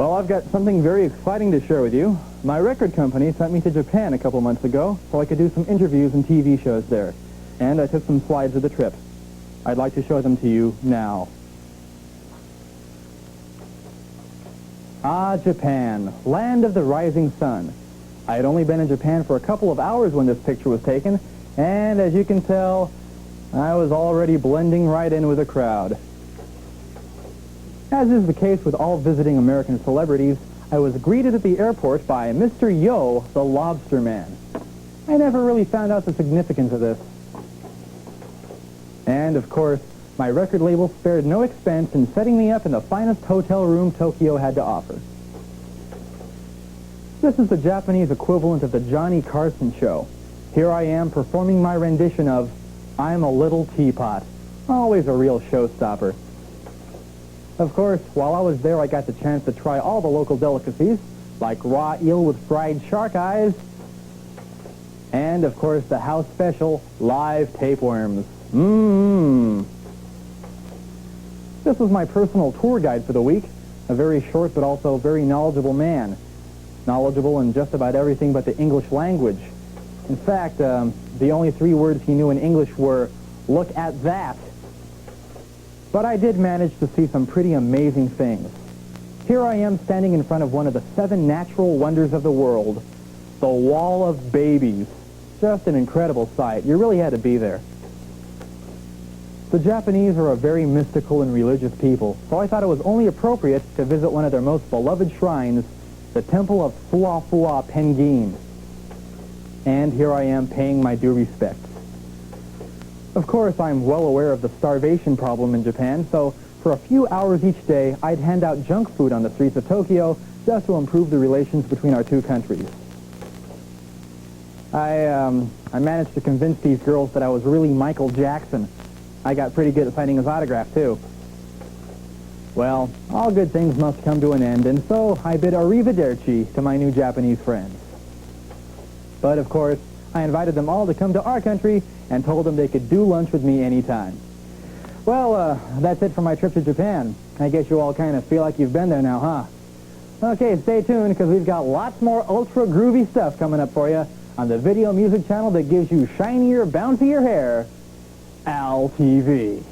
Well, I've got something very exciting to share with you. My record company sent me to Japan a couple months ago so I could do some interviews and TV shows there. And I took some slides of the trip. I'd like to show them to you now. Ah, Japan, land of the rising sun. I had only been in Japan for a couple of hours when this picture was taken, and as you can tell, I was already blending right in with the crowd. As is the case with all visiting American celebrities, I was greeted at the airport by Mr. Yo, the Lobster Man. I never really found out the significance of this. And, of course, my record label spared no expense in setting me up in the finest hotel room Tokyo had to offer. This is the Japanese equivalent of the Johnny Carson show. Here I am performing my rendition of I'm a Little Teapot. Always a real showstopper. Of course, while I was there, I got the chance to try all the local delicacies, like raw eel with fried shark eyes, and, of course, the house special, live tapeworms. Mmm. This was my personal tour guide for the week, a very short but also very knowledgeable man. Knowledgeable in just about everything but the English language. In fact, the only 3 words he knew in English were, "Look at that." But I did manage to see some pretty amazing things. Here I am standing in front of one of the 7 natural wonders of the world, the Wall of Babies. Just an incredible sight. You really had to be there. The Japanese are a very mystical and religious people, so I thought it was only appropriate to visit one of their most beloved shrines, the Temple of Fuwa Penguin. And here I am paying my due respects. Of course, I'm well aware of the starvation problem in Japan, so for a few hours each day, I'd hand out junk food on the streets of Tokyo just to improve the relations between our 2 countries. I managed to convince these girls that I was really Michael Jackson. I got pretty good at signing his autograph, too. Well, all good things must come to an end, and so I bid arrivederci to my new Japanese friends. But, of course, I invited them all to come to our country and told them they could do lunch with me anytime. Well, that's it for my trip to Japan. I guess you all kind of feel like you've been there now, huh? Okay, stay tuned, because we've got lots more ultra groovy stuff coming up for you on the video music channel that gives you shinier, bouncier hair, Al TV.